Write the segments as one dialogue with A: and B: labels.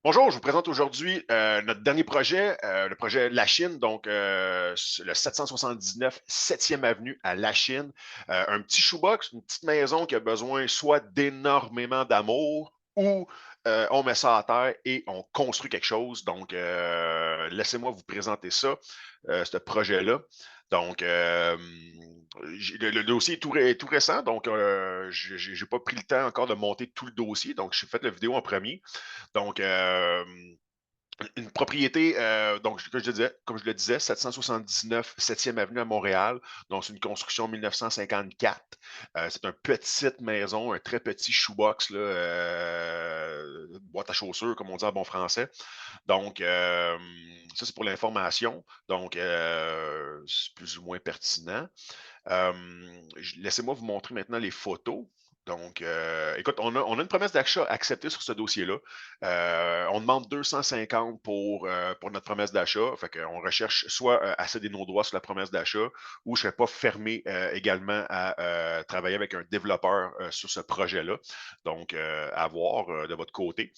A: Bonjour, je vous présente aujourd'hui notre dernier projet, le projet Lachine, donc le 779 7e avenue à Lachine. Un petit shoebox, une petite maison qui a besoin soit d'énormément d'amour ou on met ça à terre et on construit quelque chose. Donc, laissez-moi vous présenter ça, ce projet-là. Donc, le dossier est tout récent, donc je n'ai pas pris le temps encore de monter tout le dossier. Donc, j'ai fait la vidéo en premier. Donc, une propriété, donc, comme je le disais, 779 7e avenue à Montréal. Donc, c'est une construction 1954. C'est une petite maison, un très petit shoebox, là, boîte à chaussures, comme on dit en bon français. Donc, ça, c'est pour l'information. Donc, c'est plus ou moins pertinent. Laissez-moi vous montrer maintenant les photos. Donc, écoute, on a une promesse d'achat acceptée sur ce dossier-là. On demande 250 pour notre promesse d'achat. Fait qu'on recherche soit à céder nos droits sur la promesse d'achat ou je ne serais pas fermé également à travailler avec un développeur sur ce projet-là. Donc, à voir de votre côté.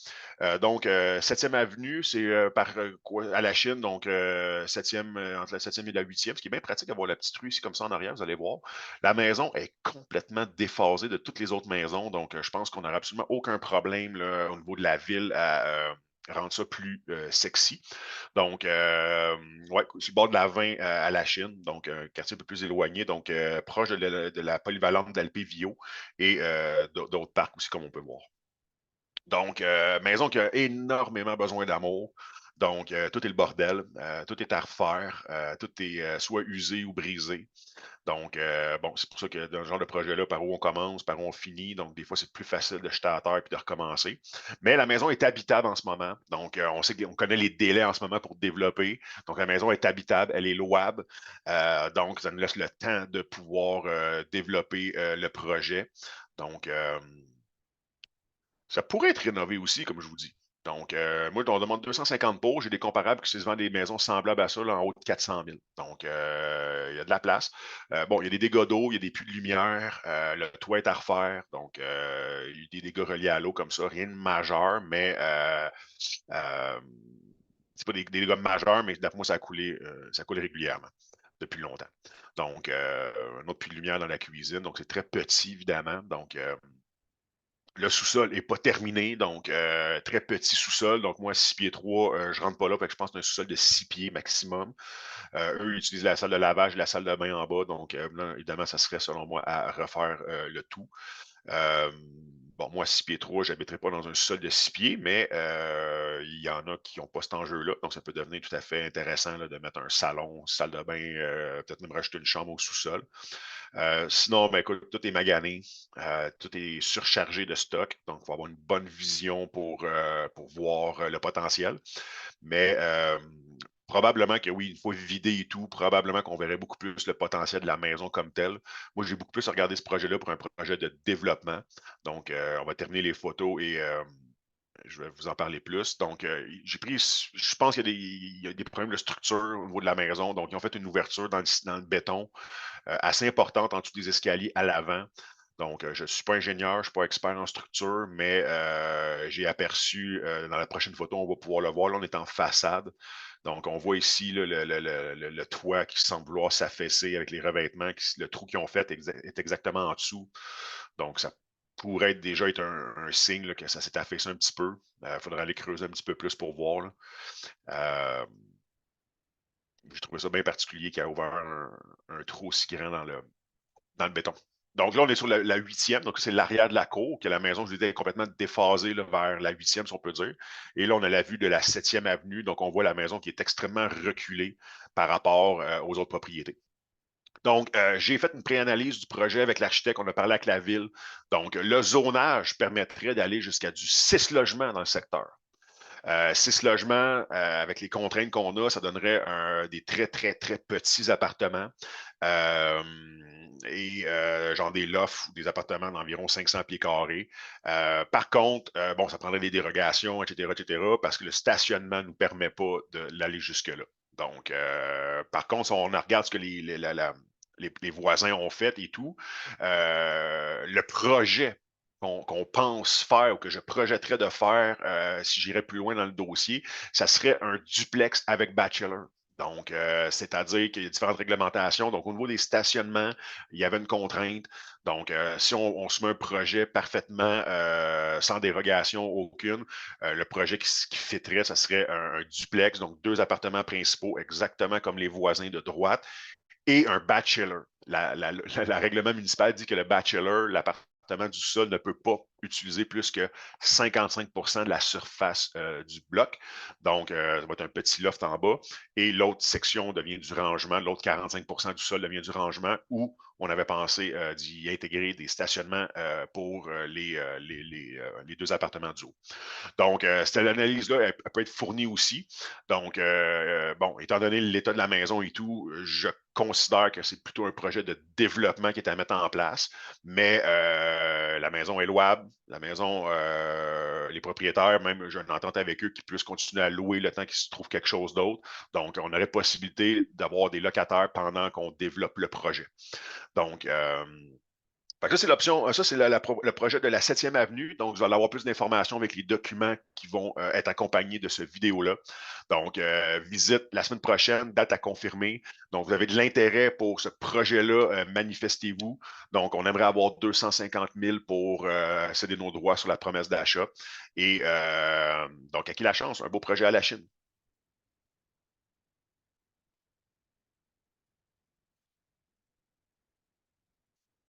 A: Donc, 7e avenue, c'est à la Chine, donc 7e, entre la 7e et la 8e, ce qui est bien pratique d'avoir la petite rue ici comme ça en arrière, vous allez voir. La maison est complètement déphasée de toutes les autres maisons, donc je pense qu'on n'aura absolument aucun problème là, au niveau de la ville à rendre ça plus sexy. Donc, ouais, sur le bord de la 20 à la Chine, donc un quartier un peu plus éloigné, donc proche de la polyvalente d'Alpé-Vio et d'autres parcs aussi, comme on peut voir. Donc, maison qui a énormément besoin d'amour. Donc, tout est le bordel, tout est à refaire, tout est soit usé ou brisé. Donc, bon, c'est pour ça que dans ce genre de projet-là, par où on commence, par où on finit, donc des fois, c'est plus facile de jeter à terre puis de recommencer. Mais la maison est habitable en ce moment. Donc, on sait qu'on connaît les délais en ce moment pour développer. Donc, la maison est habitable, elle est louable. Donc, ça nous laisse le temps de pouvoir développer le projet. Donc, ça pourrait être rénové aussi, comme je vous dis. Donc, moi, on demande 250 pour. J'ai des comparables qui se vendent des maisons semblables à ça, là, en haut de 400 000. Donc, il y a de la place. Bon, il y a des dégâts d'eau, il y a des puits de lumière, le toit est à refaire. Donc, il y a des dégâts reliés à l'eau comme ça. Rien de majeur, mais euh, c'est pas des dégâts majeurs, mais d'après moi, ça coule régulièrement depuis longtemps. Donc, un autre puits de lumière dans la cuisine. Donc, c'est très petit, évidemment. Donc, le sous-sol n'est pas terminé, donc très petit sous-sol. Donc, moi, 6 pieds 3, je ne rentre pas là. Fait que je pense que c'est un sous-sol de 6 pieds maximum. Eux utilisent la salle de lavage et la salle de bain en bas. Donc, là, évidemment, ça serait, selon moi, à refaire le tout. Euh, bon, moi, 6 pieds 3, je n'habiterai pas dans un sous-sol de 6 pieds, mais il y en a qui n'ont pas cet enjeu-là. Donc, ça peut devenir tout à fait intéressant là, de mettre un salon, salle de bain, peut-être même rajouter une chambre au sous-sol. Sinon, ben, écoute, tout est magané, tout est surchargé de stock, donc il faut avoir une bonne vision pour voir le potentiel. Mais probablement que oui, il faut vider et tout. Probablement qu'on verrait beaucoup plus le potentiel de la maison comme telle. Moi, j'ai beaucoup plus regardé ce projet-là pour un projet de développement. Donc, on va terminer les photos et je vais vous en parler plus. Donc, je pense qu'il y a des problèmes de structure au niveau de la maison. Donc, ils ont fait une ouverture dans le béton assez importante en dessous des escaliers à l'avant. Donc, je ne suis pas ingénieur, je ne suis pas expert en structure, mais j'ai aperçu, dans la prochaine photo, on va pouvoir le voir, là, on est en façade. Donc, on voit ici là, le toit qui semble vouloir s'affaisser avec les revêtements. Le trou qu'ils ont fait est exactement en dessous. Donc, ça pourrait déjà être un signe là, que ça s'est affaissé un petit peu. Il faudrait aller creuser un petit peu plus pour voir. Là. Euh, j'ai trouvé ça bien particulier qu'il a ouvert un trou aussi grand dans le béton. Donc là, on est sur la 8e, donc c'est l'arrière de la cour, que la maison, je vous disais, est complètement déphasée là, vers la 8e, si on peut dire. Et là, on a la vue de la 7e avenue, donc on voit la maison qui est extrêmement reculée par rapport aux autres propriétés. Donc, j'ai fait une préanalyse du projet avec l'architecte, on a parlé avec la ville. Donc, le zonage permettrait d'aller jusqu'à du 6 logements dans le secteur. 6 logements, avec les contraintes qu'on a, ça donnerait des très, très, très petits appartements. Euh, genre des lofts ou des appartements d'environ 500 pieds carrés. Par contre, bon, ça prendrait des dérogations, etc., etc., parce que le stationnement ne nous permet pas d'aller jusque-là. Donc, par contre, si on regarde ce que les voisins ont fait et tout, le projet qu'on pense faire ou que je projetterais de faire si j'irais plus loin dans le dossier, ça serait un duplex avec bachelor. Donc, c'est-à-dire qu'il y a différentes réglementations. Donc, au niveau des stationnements, il y avait une contrainte. Donc, si on se met un projet parfaitement sans dérogation aucune, le projet qui fitterait, ça serait un duplex, donc 2 appartements principaux, exactement comme les voisins de droite, et un bachelor. La règlement municipal dit que le bachelor, l'appartement du sol, ne peut pas utiliser plus que 55 de la surface du bloc. Donc, ça va être un petit loft en bas. Et l'autre section devient du rangement. L'autre 45 du sol devient du rangement où on avait pensé d'y intégrer des stationnements pour les 2 appartements du haut. Donc, cette analyse-là, elle peut être fournie aussi. Donc, bon, étant donné l'état de la maison et tout, je considère que c'est plutôt un projet de développement qui est à mettre en place. Mais la maison est louable. La maison, les propriétaires, même j'ai une entente avec eux qui puissent continuer à louer le temps qu'il se trouve quelque chose d'autre. Donc, on aurait possibilité d'avoir des locataires pendant qu'on développe le projet. Donc, fait que ça, c'est l'option, ça, c'est le projet de la 7e avenue. Donc, vous allez avoir plus d'informations avec les documents qui vont être accompagnés de ce vidéo-là. Donc, visite la semaine prochaine, date à confirmer. Donc, vous avez de l'intérêt pour ce projet-là, manifestez-vous. Donc, on aimerait avoir 250 000 pour céder nos droits sur la promesse d'achat. Et donc, à qui la chance? Un beau projet à la Chine.